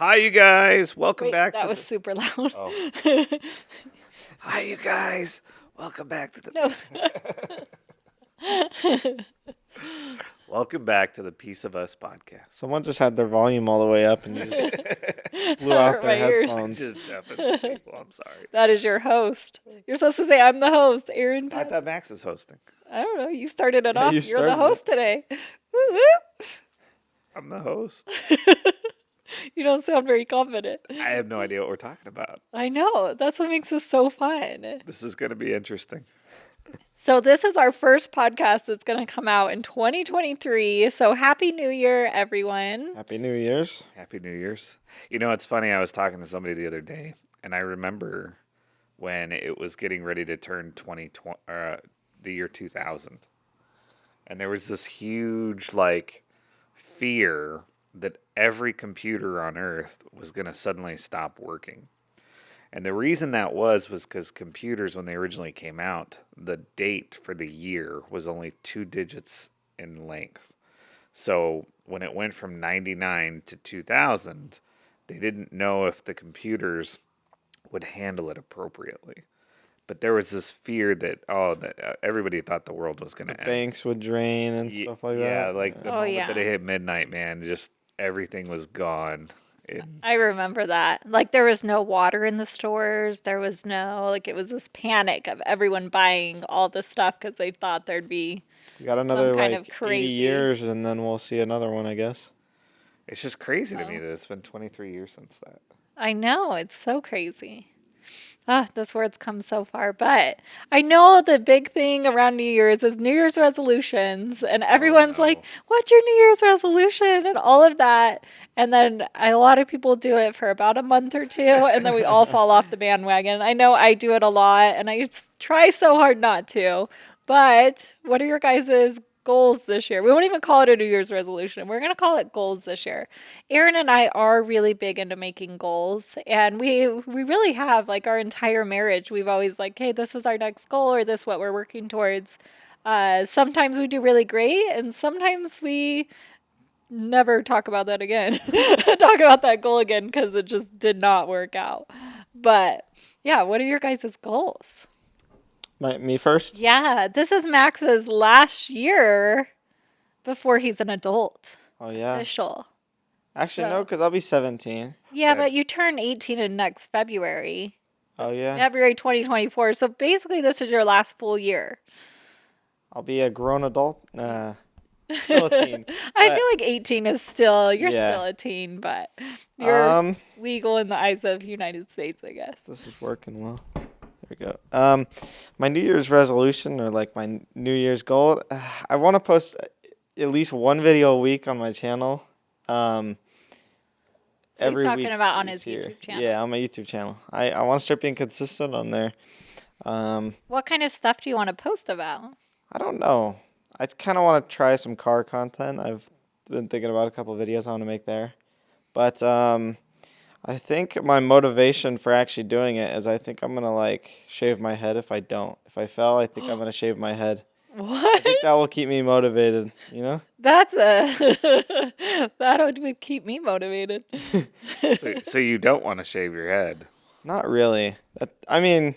Hi, you guys. Welcome Wait, back that to was the. super loud. Oh. Hi, you guys. Welcome back to the. No. Welcome back to the Piece of Us podcast. Someone just had their volume all the way up and you just blew out their My ears. headphones. Just deafened some people. I'm sorry. That is your host. You're supposed to say, I'm the host, Aaron. I thought Max was hosting. I don't know. You started it Yeah, off. you You're the started host today. Woo-woo. I'm the host. You don't sound very confident. I have no idea what we're talking about. I know. That's what makes this so fun. This is going to be interesting. So this is our first podcast that's going to come out in 2023. So Happy New Year, everyone. Happy New Year's. Happy New Year's. You know, it's funny. I was talking to somebody the other day, and I remember when it was getting ready to turn 2020, the year 2000. And there was this huge, fear that every computer on Earth was going to suddenly stop working. And the reason that was because computers, when they originally came out, the date for the year was only 2 digits in length. So when it went from 99 to 2000, they didn't know if the computers would handle it appropriately. But there was this fear that everybody thought the world was going to end. Banks would drain and stuff like that. Yeah, like the Oh, moment yeah. that it hit midnight, man, just everything was gone. I remember that. Like, there was no water in the stores. There was it was this panic of everyone buying all the stuff because they thought there'd be. We got another kind of 80 crazy- years and then we'll see another one, I guess. It's just crazy to me Oh. that it's been 23 years since that. I know, it's so crazy. This word's come so far. But I know the big thing around New Year's is New Year's resolutions. And everyone's no. like, what's your New Year's resolution? And all of that. And then a lot of people do it for about a month or two. And then we all fall off the bandwagon. I know I do it a lot. And I just try so hard not to. But what are your guys' goals this year? We won't even call it a New Year's resolution. We're going to call it goals this year. Aaron and I are really big into making goals, and we really have, like, our entire marriage. We've always hey, this is our next goal, or this is what we're working towards. Sometimes we do really great, and sometimes we never talk about that again. Talk about that goal again because it just did not work out. But yeah, what are your guys' goals? Me first? Yeah, this is Max's last year before he's an adult. Oh, yeah. Official. Actually, no, so- because I'll be 17. Yeah, Okay. but you turn 18 in next February. Oh, yeah. February 2024. So basically this is your last full year. I'll be a grown adult. Nah. Still a teen. I But- feel like 18 is still, you're Yeah. still a teen, but you're Um, legal in the eyes of United States, I guess. This is working well. There we go. My New Year's resolution or my New Year's goal, I want to post at least one video a week on my channel. So he's Every talking week about on this his year. YouTube channel. Yeah, on my YouTube channel. I want to start being consistent on there. What kind of stuff do you want to post about? I don't know. I kind of want to try some car content. I've been thinking about a couple videos I want to make there. But I think my motivation for actually doing it is I think I'm going to shave my head if I don't. If I fell, I think I'm going to shave my head. I What? think that will keep me motivated, you know? That's that would keep me motivated. So you don't want to shave your head. Not really. I mean,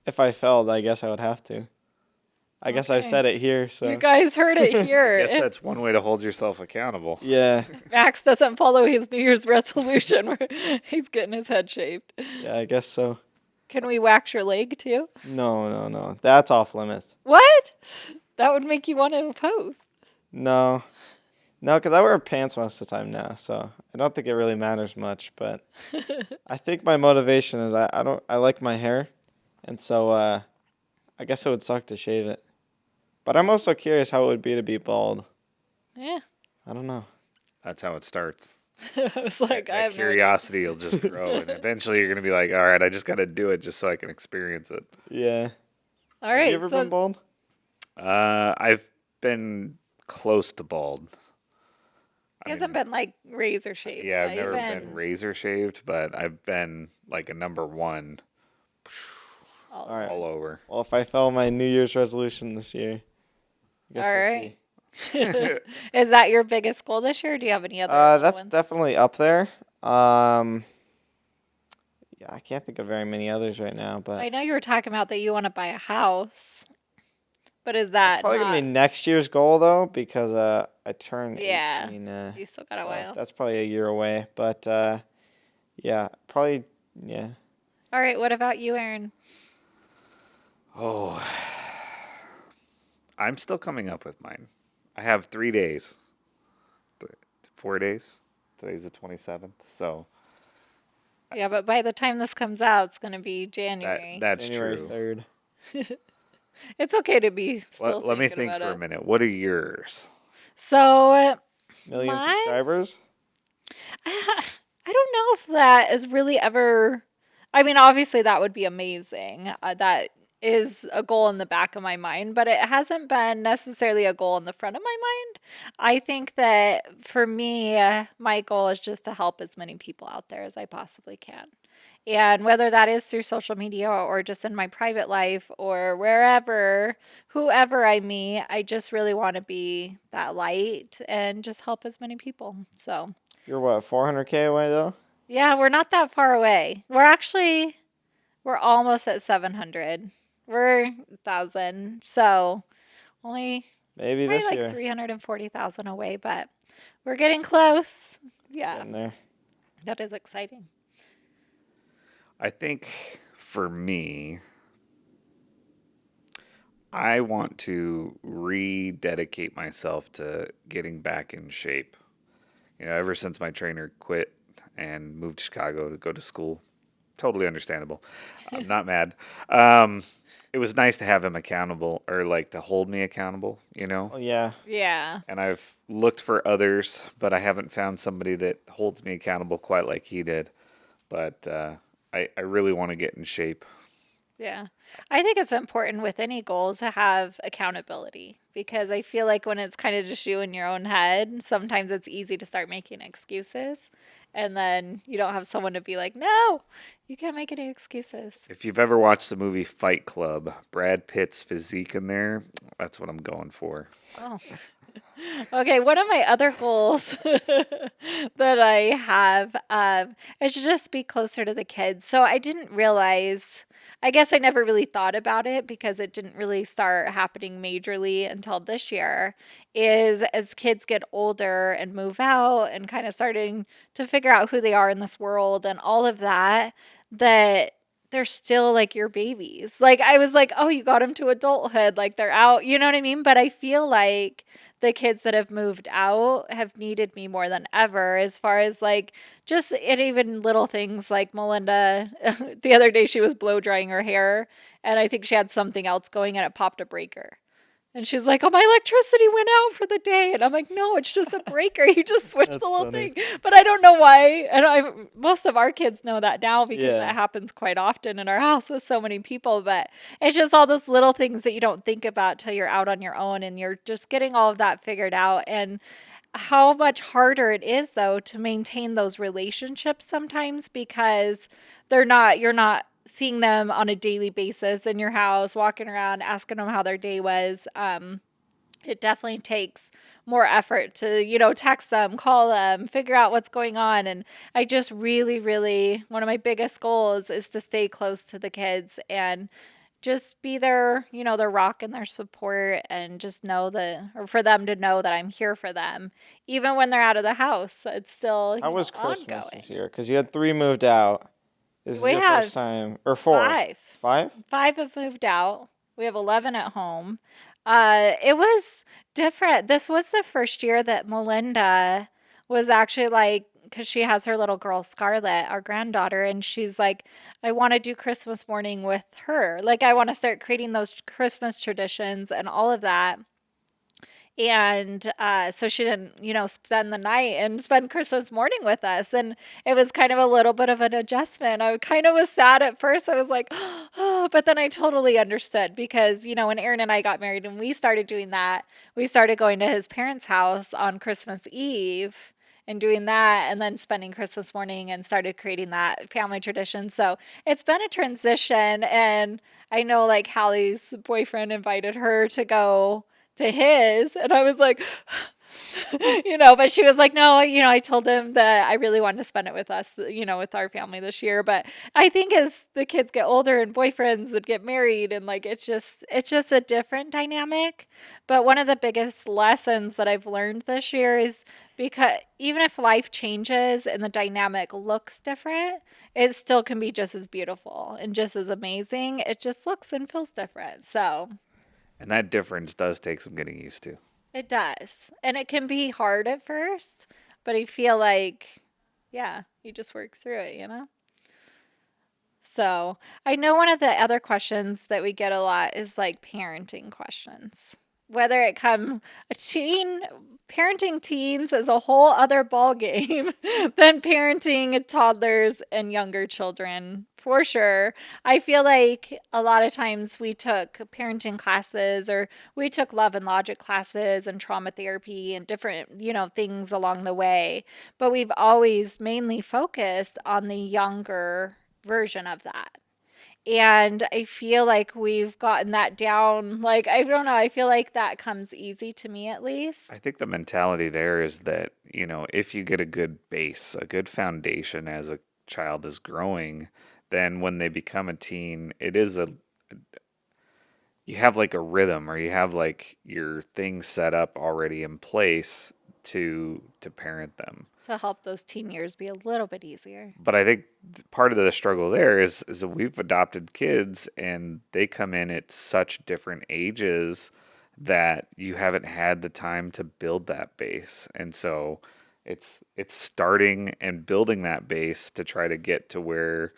if I fell, I guess I would have to. I guess I've Okay. said it here, so. You guys heard it here. I guess that's one way to hold yourself accountable. Yeah, Max doesn't follow his New Year's resolution where he's getting his head shaved. yeah, I guess so. Can we wax your leg too? No. That's off limits. What? That would make you want to post. No, because I wear pants most of the time now, so I don't think it really matters much. But I think my motivation is I like my hair, and so I guess it would suck to shave it. But I'm also curious how it would be to be bald. Yeah. I don't know. That's how it starts. I was like, I That have no idea. curiosity will just grow, and eventually you're going to be like, all right, I just got to do it just so I can experience it. Yeah. All Have right. you ever So been bald? I've been close to bald. he hasn't been razor shaved. Yeah, I've but never even been razor shaved, but I've been a number one all- All right. all over. Well, if I fell my New Year's resolution this year, I guess All we'll right. see. Is that your biggest goal this year? Or do you have any other little That's ones? definitely up there. Um, yeah, I can't think of very many others right now, I but know you were talking about that you want to buy a house, but is that's that probably gonna be not? next year's goal though, because I turn Yeah, 18. you still got a So while. that's probably a year away. But yeah, probably yeah. All right, what about you, Aaron? Oh, I'm still coming up with mine. I have 3 days, 4 days. Today's the 27th, so Yeah, but by the time this comes out, it's going to be that January. that's January true. 3rd. It's okay to be still Let me thinking think about for a it. minute. What are yours? So, Million mine, subscribers? I don't know if that is really ever. I mean, obviously, that would be amazing. That is a goal in the back of my mind, but it hasn't been necessarily a goal in the front of my mind. I think that for me, my goal is just to help as many people out there as I possibly can. And whether that is through social media or just in my private life or wherever, whoever I meet, I just really want to be that light and just help as many people. So, You're what, 400K away though? yeah, we're not that far away. We're almost at 700. We're 1,000. So, only Maybe probably this like year. 340,000 away, but we're getting close. Yeah, Getting there. that is exciting. I think for me, I want to rededicate myself to getting back in shape. Ever since my trainer quit and moved to Chicago to go to school, totally understandable. I'm not mad. Um, it was nice to have him accountable or like to hold me accountable. Oh yeah. Yeah. And I've looked for others, but I haven't found somebody that holds me accountable quite like he did. But I really want to get in shape. Yeah. I think it's important with any goals to have accountability because I feel like when it's kind of just you in your own head, sometimes it's easy to start making excuses. And then you don't have someone to be like, no, you can't make any excuses. If you've ever watched the movie Fight Club, Brad Pitt's physique in there, that's what I'm going for. Oh, okay. One of my other goals that I have is to just be closer to the kids. So I didn't realize, I guess I never really thought about it because it didn't really start happening majorly until this year. Is as kids get older and move out and kind of starting to figure out who they are in this world and all of that, that they're still like your babies. Like I was like, oh, you got them to adulthood. Like they're out. You know what I mean? But I feel like the kids that have moved out have needed me more than ever as far as like just it even little things like Melinda the other day she was blow drying her hair and I think she had something else going and it popped a breaker. And she's like, "Oh, my electricity went out for the day." And I'm like, "No, it's just a breaker. You just switch the That's little funny. thing." But I don't know why. And most of our kids know that now because Yeah. that happens quite often in our house with so many people. But it's just all those little things that you don't think about till you're out on your own and you're just getting all of that figured out. And how much harder it is though to maintain those relationships sometimes because you're not seeing them on a daily basis in your house, walking around, asking them how their day was. It definitely takes more effort to, text them, call them, figure out what's going on. And I just really, really, one of my biggest goals is to stay close to the kids and just be their rock and their support and just or for them to know that I'm here for them. Even when they're out of the house, it's still, How was Christmas ongoing. this year? Because you had 3 moved out. This is We your have first time, or 4? five. 5? Five have moved out. We have 11 at home. It was different. This was the first year that Melinda was actually like, because she has her little girl Scarlett, our granddaughter, and she's like, I want to do Christmas morning with her. Like, I want to start creating those Christmas traditions and all of that. And so she didn't, spend the night and spend Christmas morning with us. And it was kind of a little bit of an adjustment. I kind of was sad at first. I was like, oh, but then I totally understood because, when Aaron and I got married and we started doing that, we started going to his parents' house on Christmas Eve and doing that and then spending Christmas morning and started creating that family tradition. So it's been a transition. And I know like Hallie's boyfriend invited her to go to his and I was like But she was like, no, I told him that I really wanted to spend it with us, with our family this year. But I think as the kids get older and boyfriends would get married and like, it's just a different dynamic. But one of the biggest lessons that I've learned this year is because even if life changes and the dynamic looks different, it still can be just as beautiful and just as amazing. It just looks and feels different. So And that difference does take some getting used to. it does. And it can be hard at first, but I feel like, yeah, you just work through it. So I know one of the other questions that we get a lot is like parenting questions. Whether it come parenting teens is a whole other ball game than parenting toddlers and younger children, for sure. I feel like a lot of times we took parenting classes or we took love and logic classes and trauma therapy and different, things along the way, but we've always mainly focused on the younger version of that. And I feel like we've gotten that down. Like, I don't know. I feel like that comes easy to me at least. I think the mentality there is that, if you get a good base, a good foundation as a child is growing, then when they become a teen, you have like a rhythm or you have like your things set up already in place to parent them. To help those teen years be a little bit easier. But I think part of the struggle there is that we've adopted kids and they come in at such different ages that you haven't had the time to build that base. And so it's starting and building that base to try to get to where,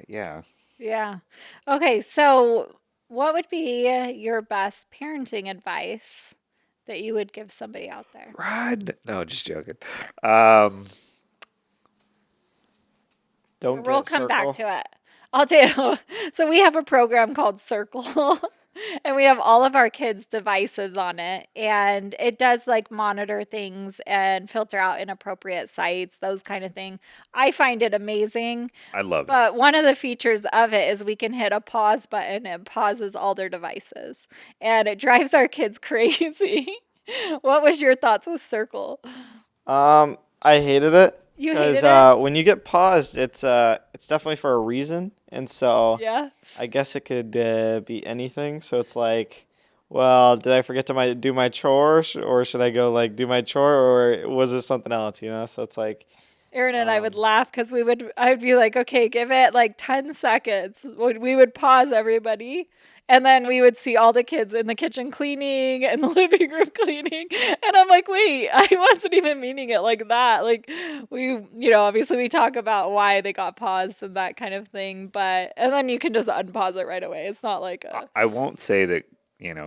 yeah. Yeah. Okay. So, what would be your best parenting advice that you would give somebody out there? Run. No, just joking. Um, Don't We'll get come back circle. to it. I'll tell you. So we have a program called Circle, and we have all of our kids' devices on it, and it does like monitor things and filter out inappropriate sites, those kind of thing. I find it amazing. I love it. But one of the features of it is we can hit a pause button and it pauses all their devices, and it drives our kids crazy. What was your thoughts with Circle? I hated it You because hated it? when you get paused, it's definitely for a reason, and so Yeah. I guess it could be anything. So it's like, well, did I forget to do my chore, or should I go like do my chore, or was it something else? So it's like, Aaron and I would um, laugh because I would be like, okay, give it like 10 seconds. We would pause everybody. And then we would see all the kids in the kitchen cleaning and the living room cleaning. And I'm like, wait, I wasn't even meaning it like that. Like, obviously we talk about why they got paused and that kind of thing. And then you can just unpause it right away. It's not like I won't say that,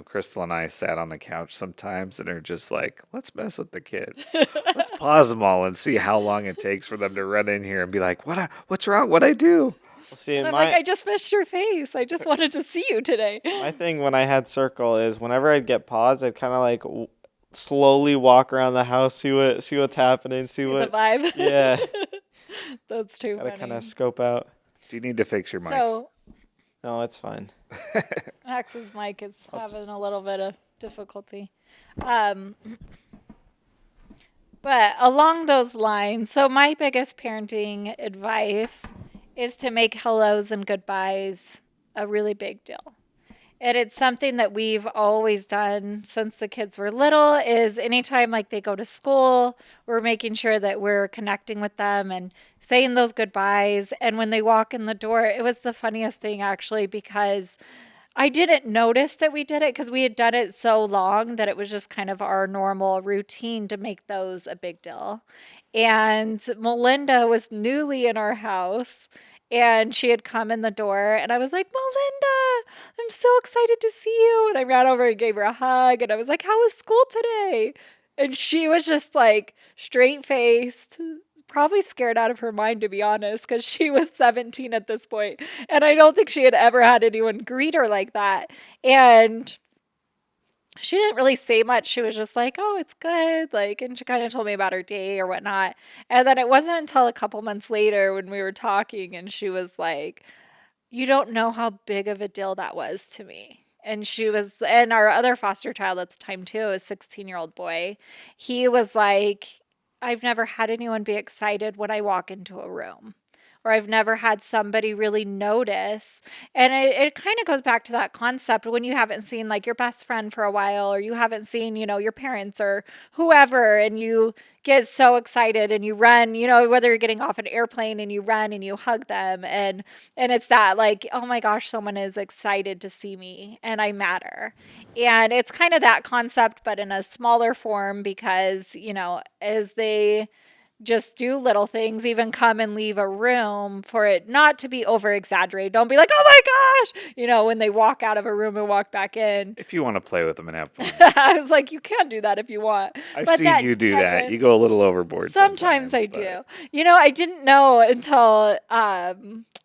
Crystal and I sat on the couch sometimes and are just like, let's mess with the kids. Let's pause them all and see how long it takes for them to run in here and be like, what's wrong? What'd I do? well, see, and I'm like, I just missed your face. I just wanted to see you today. my thing when I had Circle is whenever I'd get paused, I'd kind of like slowly walk around the house, see what's happening, see See the what, vibe. yeah, That's too gotta kind funny. of scope out. Do you need to fix your mic? So No, it's fine. Max's mic is having a little bit of difficulty. Um, but along those lines, so my biggest parenting advice is to make hellos and goodbyes a really big deal. And it's something that we've always done since the kids were little is anytime like they go to school, we're making sure that we're connecting with them and saying those goodbyes. And when they walk in the door, it was the funniest thing actually because I didn't notice that we did it because we had done it so long that it was just kind of our normal routine to make those a big deal. And Melinda was newly in our house and she had come in the door and I was like, Melinda, I'm so excited to see you. And I ran over and gave her a hug and I was like, how was school today? And she was just like straight faced, probably scared out of her mind, to be honest, because she was 17 at this point. And I don't think she had ever had anyone greet her like that. And she didn't really say much. She was just like, oh, it's good. Like, and she kind of told me about her day or whatnot. And then it wasn't until a couple months later when we were talking and she was like, you don't know how big of a deal that was to me. And and our other foster child at the time too, a 16-year-old boy, he was like, I've never had anyone be excited when I walk into a room, or I've never had somebody really notice. And it kind of goes back to that concept when you haven't seen like your best friend for a while, or you haven't seen, your parents or whoever, and you get so excited and you run, whether you're getting off an airplane and you run and you hug them, and it's that like, oh my gosh, someone is excited to see me and I matter. And it's kind of that concept, but in a smaller form, because, as they just do little things, even come and leave a room, for it not to be over exaggerated. Don't be like, oh my gosh, when they walk out of a room and walk back in. If you want to play with them and have fun. I was like, you can do that if you want. I've seen you do that. You go a little overboard. Sometimes I do. I didn't know until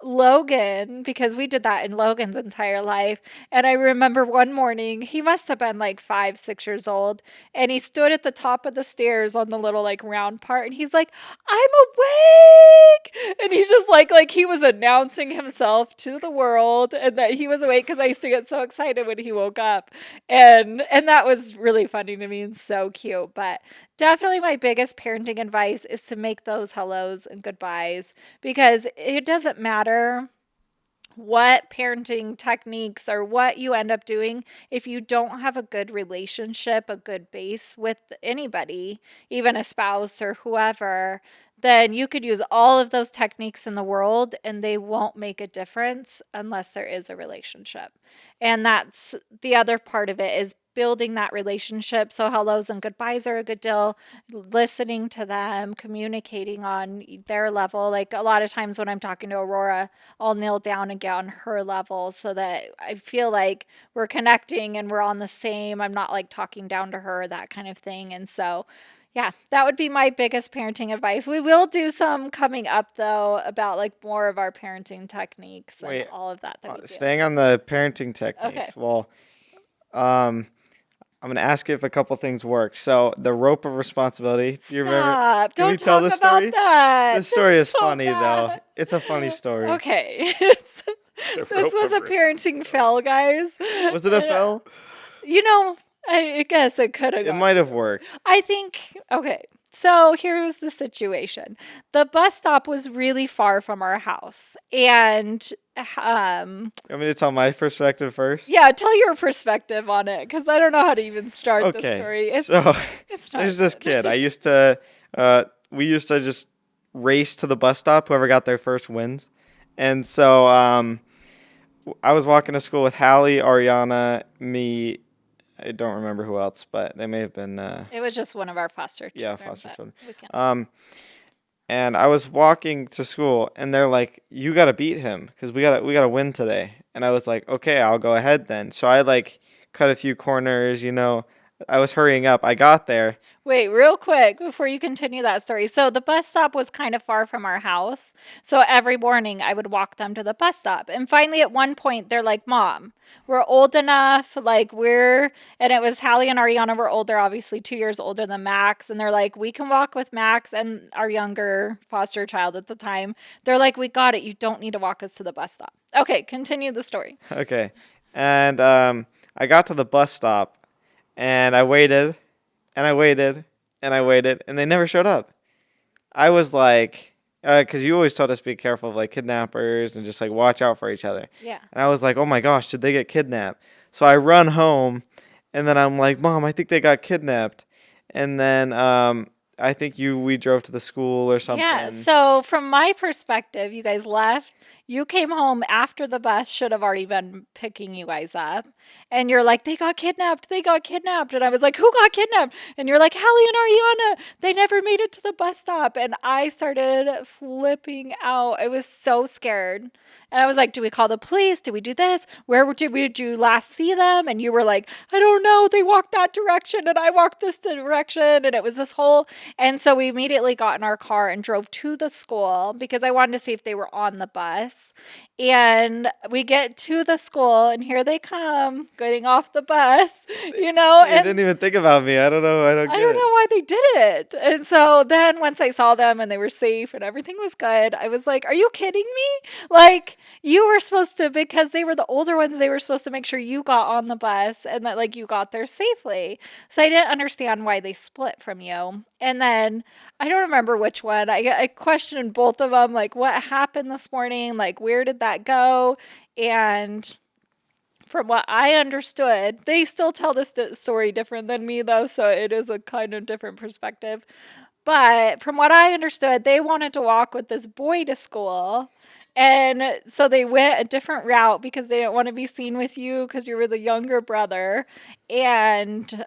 Logan, because we did that in Logan's entire life. And I remember one morning, he must have been like 5, 6 years old, and he stood at the top of the stairs on the little like round part, and he's like, I'm awake. And he just like he was announcing himself to the world and that he was awake, because I used to get so excited when he woke up. And that was really funny to me and so cute. But definitely my biggest parenting advice is to make those hellos and goodbyes, because it doesn't matter what parenting techniques or what you end up doing if you don't have a good relationship, a good base with anybody, even a spouse or whoever. Then you could use all of those techniques in the world and they won't make a difference unless there is a relationship. And that's the other part of it, is building that relationship. So hellos and goodbyes are a good deal. Listening to them, communicating on their level. Like a lot of times when I'm talking to Aurora, I'll kneel down and get on her level so that I feel like we're connecting and we're on the same. I'm not like talking down to her, that kind of thing. And so yeah, that would be my biggest parenting advice. We will do some coming up, though, about like more of our parenting techniques and all of that we do. Staying on the parenting techniques. Okay. Well, I'm going to ask you if a couple things work. So the rope of responsibility. Do you remember? Don't talk about that. The story is so funny, bad. though. It's a funny story. Okay. This was a parenting fail, guys. Was it a fail? I guess it could have. It might have worked. I think, okay, so here's the situation. The bus stop was really far from our house. And, You want me to tell my perspective first? yeah, tell your perspective on it, because I don't know how to even start the story. It's there's this kid. We used to just race to the bus stop, whoever got there first wins. And so I was walking to school with Hallie, Ariana, me. I don't remember who else, but they may have been. It was just one of our foster children. Yeah, foster children. And I was walking to school, and they're like, "You gotta beat him, because we gotta win today." And I was like, "Okay, I'll go ahead then." So I like cut a few corners, I was hurrying up. I got there. Wait, real quick before you continue that story. So the bus stop was kind of far from our house. So every morning I would walk them to the bus stop. And finally at one point they're like, Mom, we're old enough. And it was Hallie and Ariana were older, obviously 2 years older than Max. And they're like, we can walk with Max and our younger foster child at the time. They're like, we got it. You don't need to walk us to the bus stop. Okay, continue the story. Okay. And I got to the bus stop. And I waited, and I waited, and I waited, and they never showed up. I was like, because you always told us to be careful of like kidnappers and just like watch out for each other. Yeah. And I was like, oh my gosh, did they get kidnapped? So I run home, and then I'm like, Mom, I think they got kidnapped. And then I think we drove to the school or something. Yeah, so from my perspective, you guys left. You came home after the bus should have already been picking you guys up. And you're like, they got kidnapped. They got kidnapped. And I was like, who got kidnapped? And you're like, Hallie and Ariana. They never made it to the bus stop. And I started flipping out. I was so scared. And I was like, do we call the police? Do we do this? Where did you last see them? And you were like, I don't know. They walked that direction and I walked this direction. And it was this whole, And so we immediately got in our car and drove to the school because I wanted to see if they were on the bus. And we get to the school, and here they come, getting off the bus, You and didn't even think about me. I don't know. I don't I get don't it. know why they did it. And so then once I saw them and they were safe and everything was good, I was like, are you kidding me? Like, you were supposed to, because they were the older ones, they were supposed to make sure you got on the bus and that, like, you got there safely. So I didn't understand why they split from you. And then I don't remember which one. I questioned both of them, like, what happened this morning? Like, where did that go? And from what I understood, they still tell this story different than me, though, so it is a kind of different perspective. But from what I understood, they wanted to walk with this boy to school. And so they went a different route because they didn't want to be seen with you because you were the younger brother. And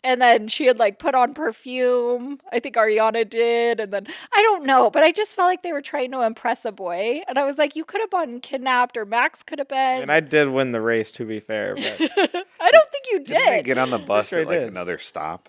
then she had like put on perfume. I think Ariana did. And then I don't know, but I just felt like they were trying to impress a boy. And I was like, you could have been kidnapped, or Max could have I been. mean, I did win the race, to be fair, but I don't think you Didn't they did. get on the bus sure I at like did. another stop?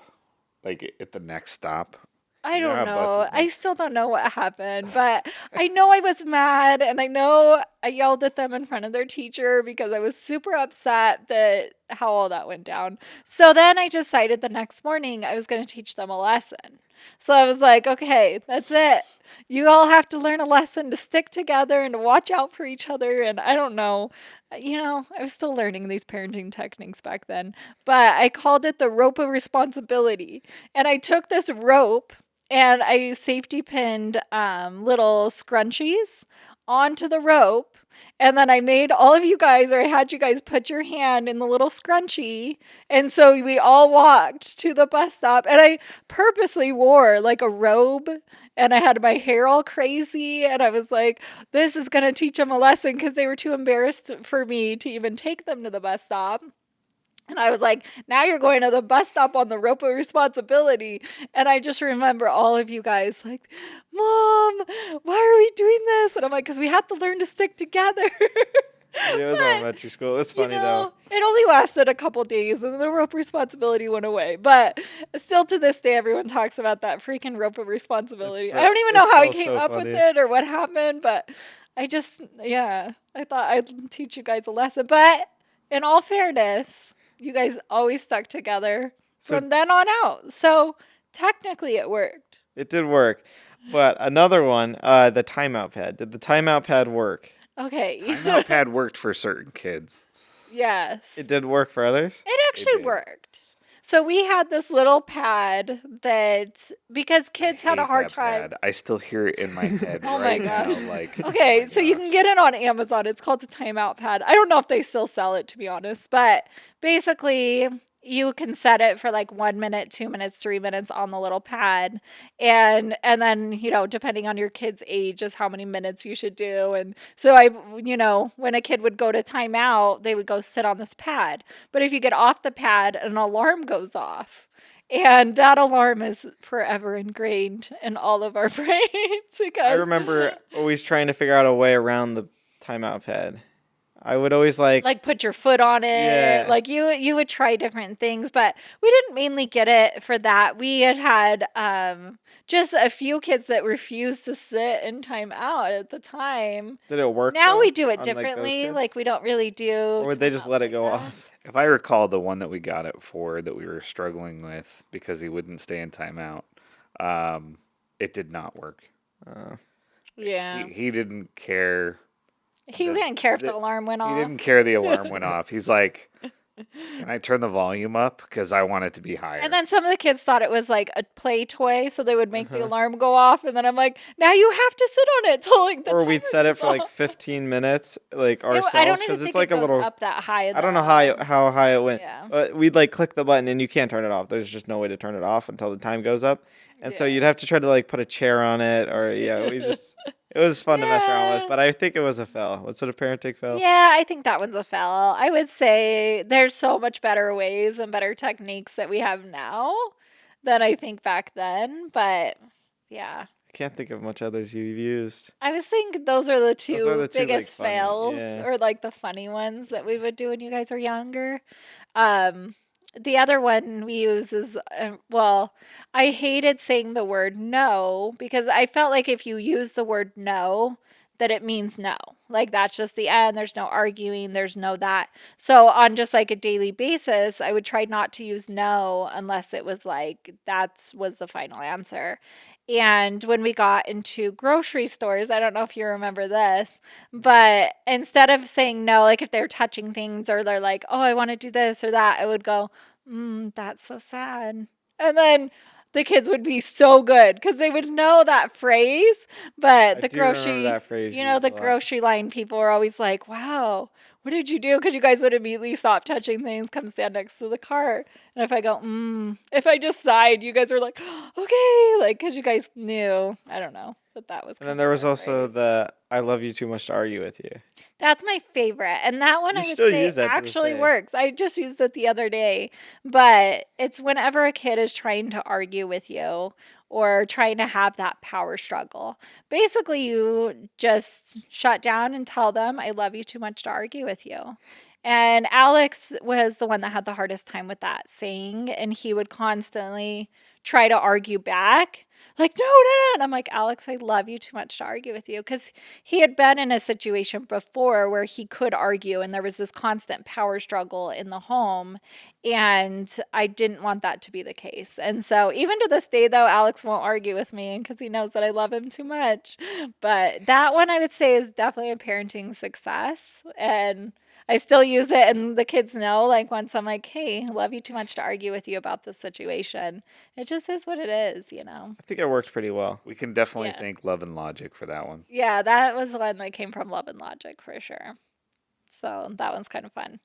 Like at the next stop? I You know don't how know. buses I make- still don't know what happened, but I know I was mad, and I know I yelled at them in front of their teacher because I was super upset that how all that went down. So then I decided the next morning I was going to teach them a lesson. So I was like, okay, that's it. You all have to learn a lesson to stick together and to watch out for each other. And I don't know, I was still learning these parenting techniques back then, but I called it the rope of responsibility. And I took this rope and I safety pinned little scrunchies onto the rope. And then I made all of you guys, or I had you guys put your hand in the little scrunchie. And so we all walked to the bus stop. And I purposely wore like a robe, and I had my hair all crazy. And I was like, this is going to teach them a lesson because they were too embarrassed for me to even take them to the bus stop. And I was like, now you're going to the bus stop on the rope of responsibility. And I just remember all of you guys like, Mom, why are we doing this? And I'm like, because we have to learn to stick together. it was elementary school. It was funny, though. It only lasted a couple days and the rope responsibility went away. But still to this day, everyone talks about that freaking rope of responsibility. It's I don't even know it's how I still came so up with funny. it or what happened, but I thought I'd teach you guys a lesson. But in all fairness, you guys always stuck together So- from then on out. So technically it worked. It did work. But another one, the timeout pad. Did the timeout pad work? Okay. Timeout pad worked for certain kids. Yes. It did work for others? It actually did. worked. So we had this little pad that, because kids had a Hate hard that time. pad. I still hear it in my head Oh my right gosh. now. Like, Okay, oh my so you gosh. can get it on Amazon. It's called the timeout pad. I don't know if they still sell it, to be honest, but basically you can set it for like 1 minute, 2 minutes, 3 minutes on the little pad, and then depending on your kid's age is how many minutes you should do. And so when a kid would go to timeout, they would go sit on this pad. But if you get off the pad, an alarm goes off. And that alarm is forever ingrained in all of our brains because I remember always trying to figure out a way around the timeout pad. I would always like put your foot on it. Yeah. Like you would try different things, but we didn't mainly get it for that. We had just a few kids that refused to sit in timeout at the time. did it work? Now though, we do it on, like, those differently. kids? Like we don't really do. Or would they just timeouts let it like go that. off? If I recall, the one that we got it for that we were struggling with because he wouldn't stay in timeout, it did not work. Yeah. He didn't care. He didn't care if the alarm went He off. didn't care the alarm went off. He's like, can I turn the volume up? Because I want it to be higher. And then some of the kids thought it was like a play toy, so they would make Uh-huh. the alarm go off. And then I'm like, now you have to sit on it till like the Or we'd timer set it goes for like off. 15 minutes, like I ourselves, don't even because think it's like it a goes little. up that high. I don't know though. how high it went. Yeah. But we'd like click the button and you can't turn it off. There's just no way to turn it off until the time goes up. And so Yeah. you'd have to try to like put a chair on it, or it was fun to mess around Yeah. with. But I think it was a fail. What sort of parenting fail? Yeah, I think that one's a foul. I would say there's so much better ways and better techniques that we have now than I think back then. But yeah, I can't think of much others you've used. I was thinking those are the two are the two, like, biggest funny, fails yeah. or like the funny ones that we would do when you guys were younger. Um, the other one we use is, well, I hated saying the word no because I felt like if you use the word no, that it means no. Like that's just the end. There's no arguing. There's no that. So on just like a daily basis, I would try not to use no unless it was like that was the final answer. And when we got into grocery stores, I don't know if you remember this, but instead of saying no, like if they're touching things or they're like, oh, I want to do this or that, I would go, that's so sad. And then the kids would be so good because they would know that phrase. But I the do remember grocery, that phrase you know, used the a lot. grocery line people are always like, wow, what did you do? Because you guys would immediately stop touching things, come stand next to the cart. And if I go, if I just sighed, you guys were like, okay, like, because you guys knew, I don't know, that was And then kind there of was our also phrase. the "I love you too much to argue with you." That's my favorite. And that one You I would still say use that to this actually day. works. I just used it the other day. But it's whenever a kid is trying to argue with you or trying to have that power struggle. Basically, you just shut down and tell them, I love you too much to argue with you. And Alex was the one that had the hardest time with that saying, and he would constantly try to argue back. Like, no, no, no. And I'm like, Alex, I love you too much to argue with you. Because he had been in a situation before where he could argue and there was this constant power struggle in the home. And I didn't want that to be the case. And so, even to this day, though, Alex won't argue with me because he knows that I love him too much. But that one I would say is definitely a parenting success. And I still use it, and the kids know, like, once I'm like, hey, I love you too much to argue with you about this situation. It just is what it is, you know? I think it worked pretty well. We can definitely Yeah. thank Love and Logic for that one. Yeah, that was one that came from Love and Logic for sure. So that one's kind of fun.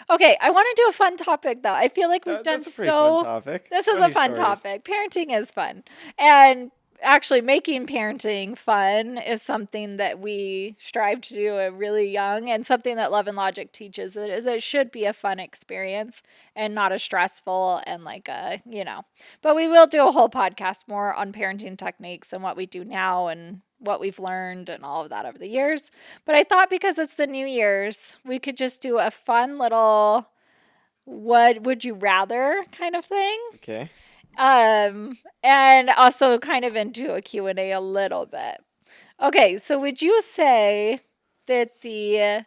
Okay, I want to do a fun topic though. I feel like we've done That's a pretty fun so. topic. This is a Funny fun stories. topic. Parenting is fun. And actually, making parenting fun is something that we strive to do really young and something that Love and Logic teaches is it should be a fun experience and not a stressful and like a, you know. But we will do a whole podcast more on parenting techniques and what we do now and what we've learned and all of that over the years. But I thought because it's the New Year's, we could just do a fun little what would you rather kind of thing. Okay. And also kind of into a Q&A a little bit. Okay, so would you say that the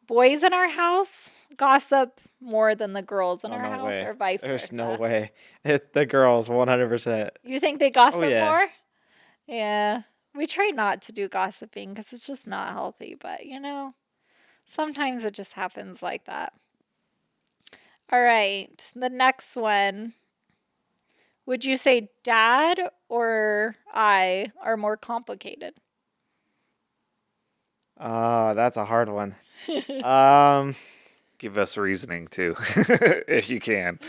boys in our house gossip more than the girls in Oh, our no house way. or vice There's versa? no way. The girls, 100%. You think they gossip yeah. more? Yeah. We try not to do gossiping because it's just not healthy, but you know, sometimes it just happens like that. All right, the next one. Would you say dad or I are more complicated? Oh, that's a hard one. Um, Give us reasoning too, if you can.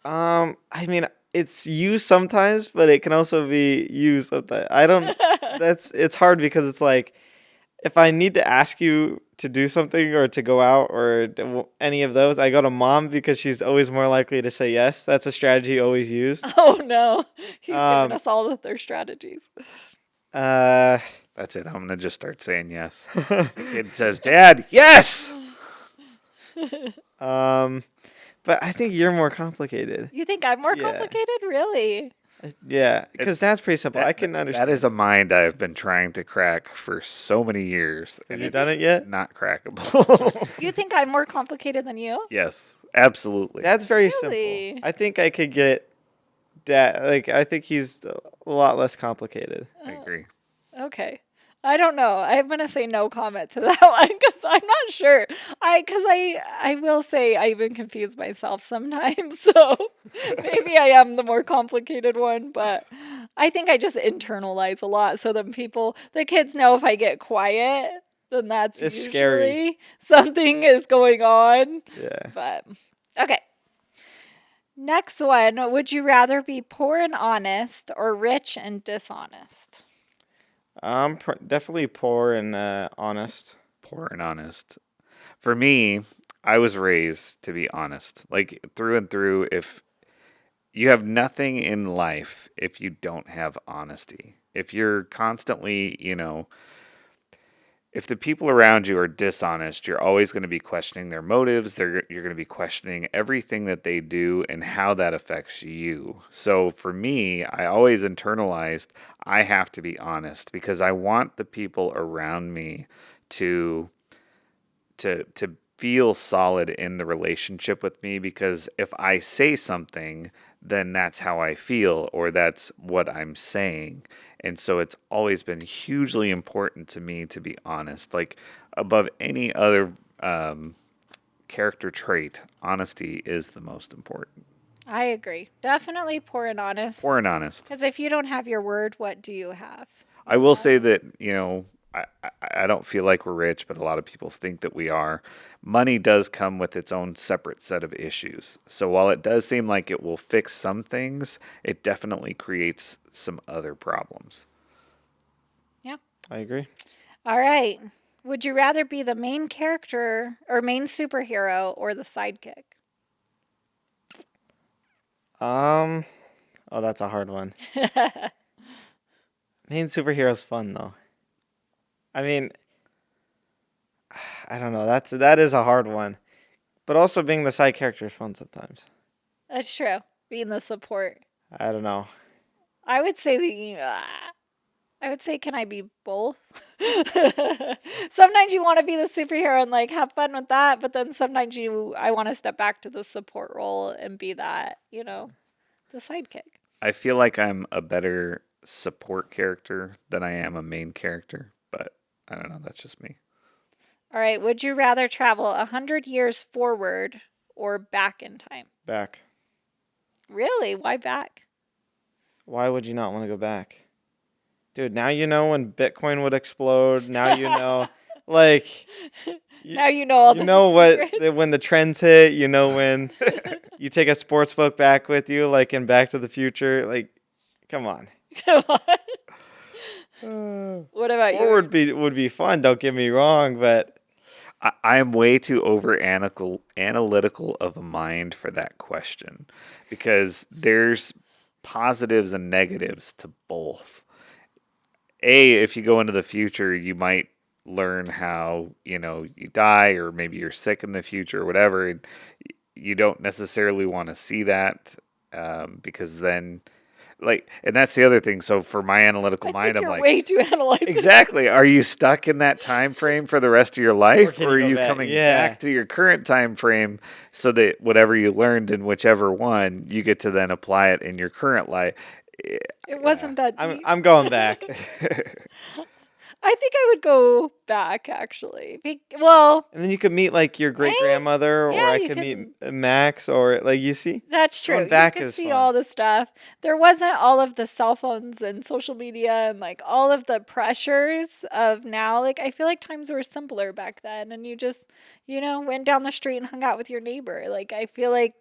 I mean, it's used sometimes, but it can also be used sometimes. I don't. It's hard because it's like, if I need to ask you to do something or to go out or any of those, I go to mom because she's always more likely to say yes. That's a strategy always used. Oh no, he's giving Um, us all of their strategies. uh, That's it. I'm gonna just start saying yes. Kid says, "Dad, yes." but I think you're more complicated. You think I'm more Yeah. complicated? Really? Yeah, because that's pretty simple. I can That understand. is a mind I've been trying to crack for so many years, Have and you it's done it yet? not crackable. You think I'm more complicated than you? Yes, absolutely. That's very Really? simple. I think I could get dad. Like, I think he's a lot less complicated. I agree. Okay. I don't know. I'm gonna say no comment to that one because I'm not sure. I will say I even confuse myself sometimes. So maybe I am the more complicated one, but I think I just internalize a lot. So then the kids know if I get quiet, then that's It's usually scary. something is going on. Yeah. But okay. Next one. Would you rather be poor and honest or rich and dishonest? I'm definitely poor and honest. Poor and honest. For me, I was raised to be honest, like through and through. If you have nothing in life, if you don't have honesty, if you're constantly, if the people around you are dishonest, you're always going to be questioning their motives. You're going to be questioning everything that they do and how that affects you. So for me, I always internalized I have to be honest because I want the people around me to to feel solid in the relationship with me because if I say something, then that's how I feel or that's what I'm saying. And so it's always been hugely important to me to be honest. Like above any other character trait, honesty is the most important. I agree. Definitely poor and honest. Poor and honest. Because if you don't have your word, what do you have? I will say that, I don't feel like we're rich, but a lot of people think that we are. Money does come with its own separate set of issues. So while it does seem like it will fix some things, it definitely creates some other problems. Yeah. I agree. All right. Would you rather be the main character or main superhero or the sidekick? Oh, that's a hard one. Main superhero's fun though. I mean, I don't know. That is a hard one. But also being the side character is fun sometimes. That's true. Being the support. I don't know. I would say I would say, can I be both? Sometimes you want to be the superhero and like have fun with that, but then sometimes I want to step back to the support role and be that, the sidekick. I feel like I'm a better support character than I am a main character, but I don't know. That's just me. All right. Would you rather travel 100 years forward or back in time? Back. Really? Why back? Why would you not want to go back? Dude, now you know when Bitcoin would explode. Now you know, like, Now you know all you the know what secrets. when the trends hit. You know when you take a sports book back with you, like in Back to the Future. Like, come on. Come on. What about Or would be fun. Don't get me wrong, but I am way too over analytical of a mind for that question because there's positives and negatives to both. If you go into the future, you might learn how, you die or maybe you're sick in the future or whatever. And you don't necessarily want to see that because then, and that's the other thing. So for my analytical I mind, think I'm you're like, way too analytical. exactly. Are you stuck in that time frame for the rest of your life, can or are you go you back? coming Yeah. back to your current time frame so that whatever you learned in whichever one, you get to then apply it in your current life? It wasn't that deep. I'm going back. I think I would go back actually. Well, And then you could meet like your great grandmother, or yeah, I you could could- meet Max, or like you see. that's true. Going back You could is see fun. all the stuff. There wasn't all of the cell phones and social media and like all of the pressures of now. Like I feel like times were simpler back then, and you just went down the street and hung out with your neighbor. Like I feel like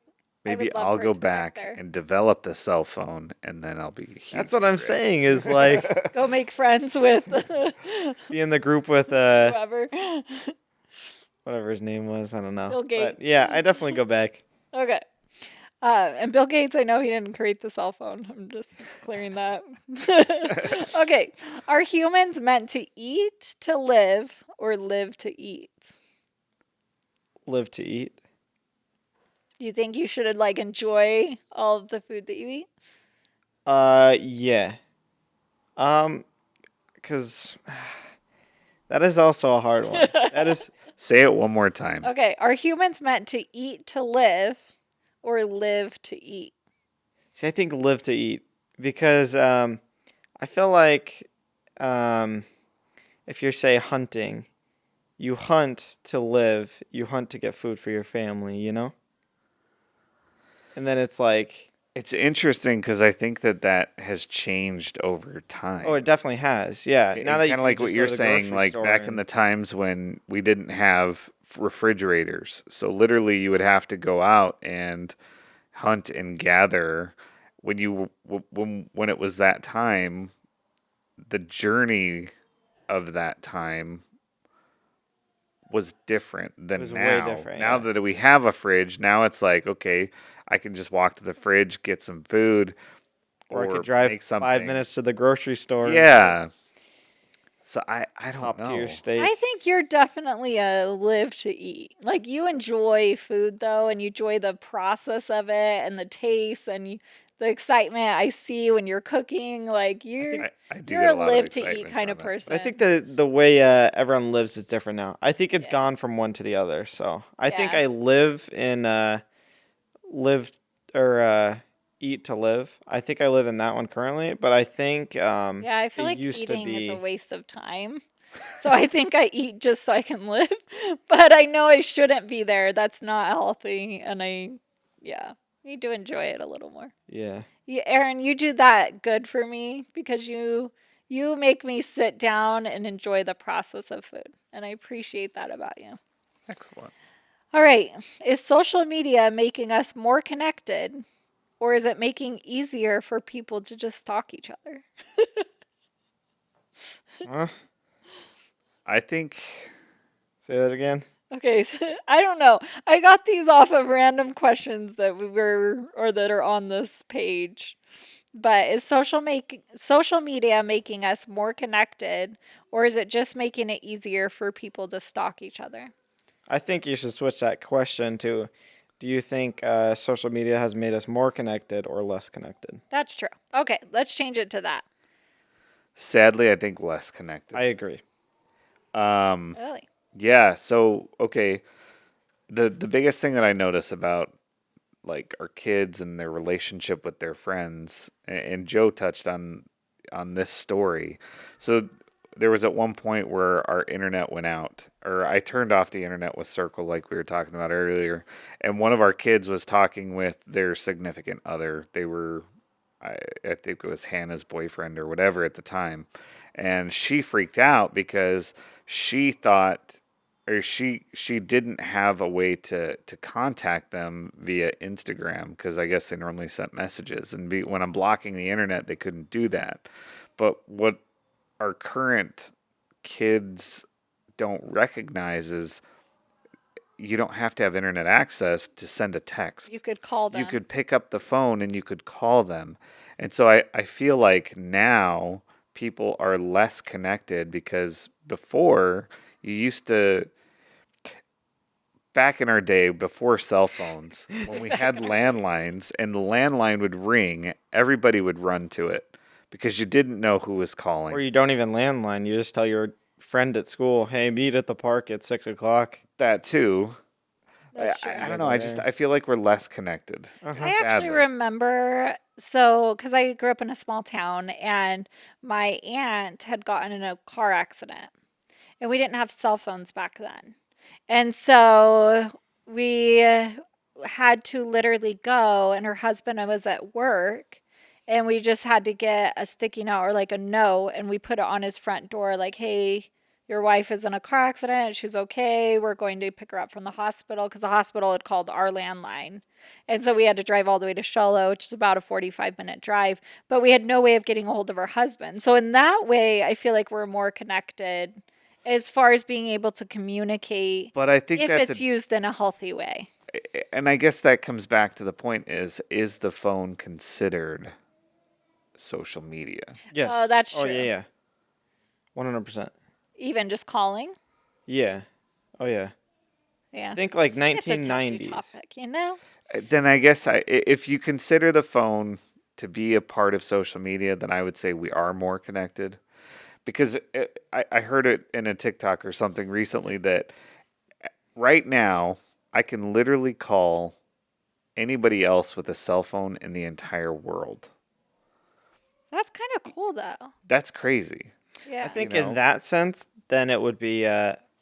I Maybe would love I'll for it go to be back back there. and develop the cell phone, and then I'll be huge. That's what I'm saying. Is like Go make friends with be in the group with whoever. whatever his name was. I don't know. Bill Gates. But yeah, I definitely go back. Okay. And Bill Gates, I know he didn't create the cell phone. I'm just clearing that. Okay. Are humans meant to eat to live or live to eat? Live to eat. Do you think you should like enjoy all of the food that you eat? Yeah. Cause that is also a hard one. That is Say it one more time. Okay. Are humans meant to eat to live or live to eat? see, I think live to eat because I feel like if you're say hunting, you hunt to live, you hunt to get food for your family, you know? And then it's like, It's interesting because I think that has changed over time. oh, it definitely has. Yeah. Now that you kind can of like just what go you're to the saying, grocery like store back in and- the times when we didn't have refrigerators, so literally you would have to go out and hunt and gather. When it was that time, the journey of that time was different than was way now. different, Now yeah. that we have a fridge, now it's like, okay, I can just walk to the fridge, get some food, or I could drive make 5 something. minutes to the grocery store. Yeah. So I don't top know. tier steak. I think you're definitely a live to eat. Like you enjoy food though, and you enjoy the process of it and the taste and the excitement I see when you're cooking. Like I do you're get a a lot of live to eat excitement kind of from it. person. I think the way everyone lives is different now. I think it's Yeah. gone from one to the other. So I think Yeah. I live in live or eat to live. I think I live in that one currently, but I think Yeah, I feel it like used to eating is a be. waste of time. So I think I eat just so I can live, but I know I shouldn't be there. That's not healthy, and yeah, need to enjoy it a little more. Yeah. Yeah, Aaron, you do that good for me because you make me sit down and enjoy the process of food, and I appreciate that about you. Excellent. All right, is social media making us more connected, or is it making easier for people to just stalk each other? Huh? I think Say that again. Okay, so I don't know. I got these off of random questions that we were or that are on this page. But is social media making us more connected, or is it just making it easier for people to stalk each other? I think you should switch that question to, do you think social media has made us more connected or less connected? That's true. Okay, let's change it to that. sadly I think less connected. I agree. Really? Yeah, so okay, the biggest thing that I notice about like our kids and their relationship with their friends, and Joe touched on this story. So there was at one point where our internet went out, or I turned off the internet with Circle, like we were talking about earlier, and one of our kids was talking with their significant other. They were, I think it was Hannah's boyfriend or whatever at the time, and she freaked out because she thought, or she didn't have a way to contact them via Instagram, because I guess they normally sent messages, and when I'm blocking the internet they couldn't do that. But what our current kids don't recognize is you don't have to have internet access to send a text. You could call them. You could pick up the phone and you could call them. And so I feel like now people are less connected, because before you used to, back in our day before cell phones, when we had landlines and the landline would ring, everybody would run to it because you didn't know who was calling. Or you don't even landline. You just tell your friend at school, hey, meet at the park at 6 o'clock. That too. That's true. I don't know. I feel like we're less connected. I actually Sadly. remember, so because I grew up in a small town and my aunt had gotten in a car accident and we didn't have cell phones back then. And so we had to literally go, and her husband was at work, and we just had to get a sticky note or like a note, and we put it on his front door, like, hey, your wife is in a car accident. She's okay. We're going to pick her up from the hospital, because the hospital had called our landline. And so we had to drive all the way to Sholo, which is about a 45-minute drive. But we had no way of getting a hold of her husband. So in that way, I feel like we're more connected as far as being able to communicate But I think if that's it's used in a healthy way. and I guess that comes back to the point: is the phone considered social media? Yes. Oh, that's Oh, true. yeah. 100%. Even just calling. Yeah. Oh, yeah. Yeah. Think like It's a touchy 1990s. topic, you know? Then I guess if you consider the phone to be a part of social media, then I would say we are more connected. Because I heard it in a TikTok or something recently that right now I can literally call anybody else with a cell phone in the entire world. That's kind of cool, though. That's crazy. Yeah. I think You know? in that sense, then it would be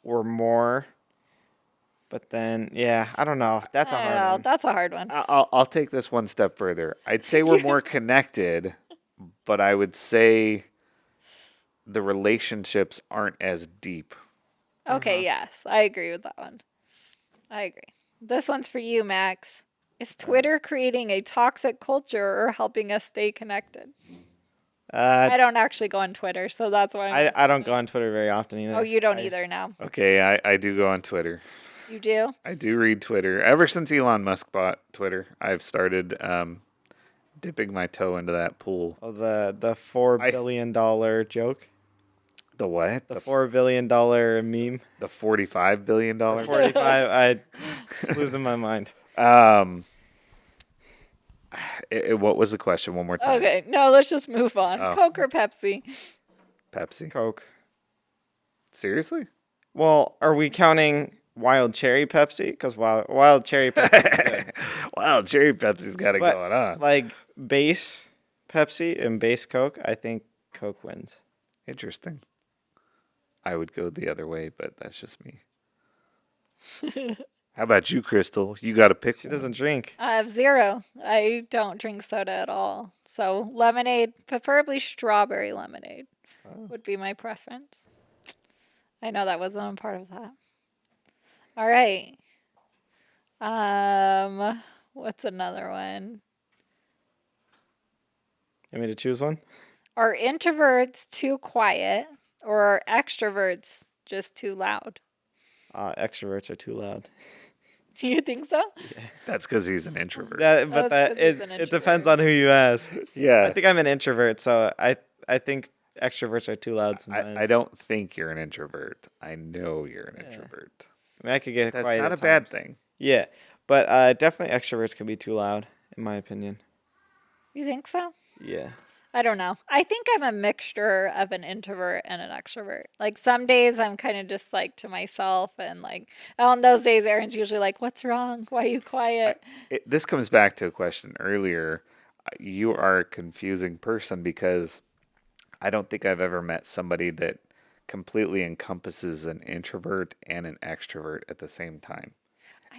we're more. But then, yeah, I don't know. That's a I don't hard know. one. That's a hard one. I'll take this one step further. I'd say we're more connected, but I would say the relationships aren't as deep. Okay, yes. I agree with that one. I agree. This one's for you, Max. Is Twitter creating a toxic culture or helping us stay connected? I don't actually go on Twitter, so that's why I don't go on Twitter very often either. Oh, you don't I- either now. Okay, I do go on Twitter. You do? I do read Twitter. Ever since Elon Musk bought Twitter, I've started dipping my toe into that pool. Oh, the $4 I- billion joke. The what? The $4 billion meme. The $45 billion? 45. I losing my mind. What was the question? One more time. Okay, no, let's just move on. Oh. Coke or Pepsi? Pepsi. Coke. Seriously? Well, are we counting wild cherry Pepsi? Because wild cherry Pepsi is good. Wow, cherry Pepsi's got it But, going on. like base Pepsi and base Coke, I think Coke wins. Interesting. I would go the other way, but that's just me. How about you, Crystal? You got to pick She one. doesn't drink. I have 0. I don't drink soda at all. So lemonade, preferably strawberry lemonade, would be my preference. I know that wasn't a part of that. All right. What's another one? You want me to choose one? Are introverts too quiet or are extroverts just too loud? Extroverts are too loud. Do you think so? That's because he's an introvert. That's 'cause he's an it depends introvert. on who you ask. Yeah. I think I'm an introvert, so I think extroverts are too loud sometimes. I don't think you're an introvert. I know you're an introvert. I mean, I could get That's quiet not at a bad times. thing. Yeah, but definitely extroverts can be too loud, in my opinion. You think so? Yeah. I don't know. I think I'm a mixture of an introvert and an extrovert. Like some days I'm kind of just like to myself and like on those days Aaron's usually like, "What's wrong? Why are you quiet?" This comes back to a question earlier. You are a confusing person because I don't think I've ever met somebody that completely encompasses an introvert and an extrovert at the same time.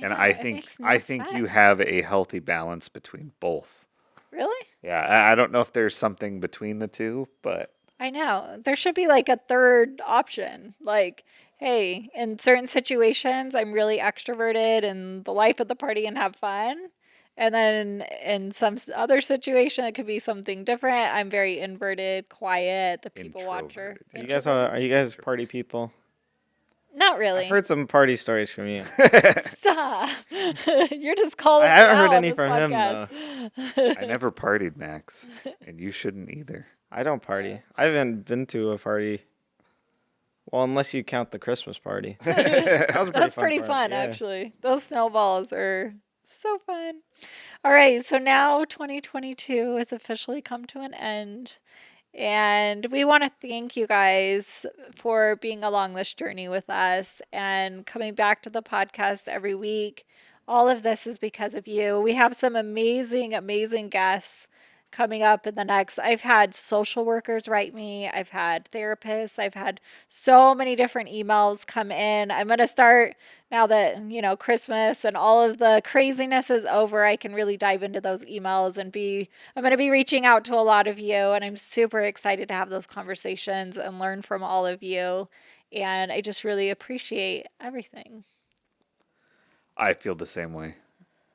And know, I it think makes no I think you sense. have a healthy balance between both. Really? Yeah, I don't know if there's something between the two, but I know. There should be like a third option. Like, hey, in certain situations, I'm really extroverted and the life of the party and have fun. And then in some other situation, it could be something different. I'm very inverted, quiet, the people watcher. Introverted, Are you guys party people? Not really. I've heard some party stories from you. Stop. You're just calling I haven't me heard out on any this from him, podcast. I never partied, Max, and you shouldn't either. I don't party. I haven't been to a party. Well, unless you count the Christmas party. That was a That's pretty party, fun, yeah. actually. Those snowballs are so fun. All right, so now 2022 has officially come to an end. And we want to thank you guys for being along this journey with us and coming back to the podcast every week. All of this is because of you. We have some amazing, amazing guests coming up in the next. I've had social workers write me. I've had therapists. I've had so many different emails come in. I'm going to start now that, Christmas and all of the craziness is over. I can really dive into those emails and I'm going to be reaching out to a lot of you, and I'm super excited to have those conversations and learn from all of you. And I just really appreciate everything. I feel the same way.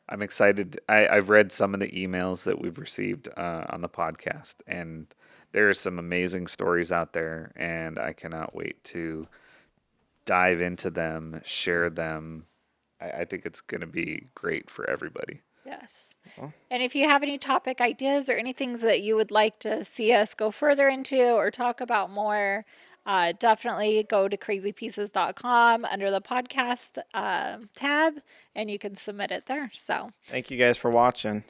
I'm excited. I've read some of the emails that we've received on the podcast, and there are some amazing stories out there, and I cannot wait to dive into them, share them. I think it's going to be great for everybody. Yes. Well. And if you have any topic ideas or any things that you would like to see us go further into or talk about more, definitely go to crazypieces.com under the podcast tab, and you can submit it there. So, Thank you guys for watching.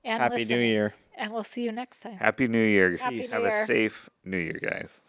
and Happy New listening. Year. And we'll see you next time. Happy New Year. Happy New Have Year. a safe New Year, guys.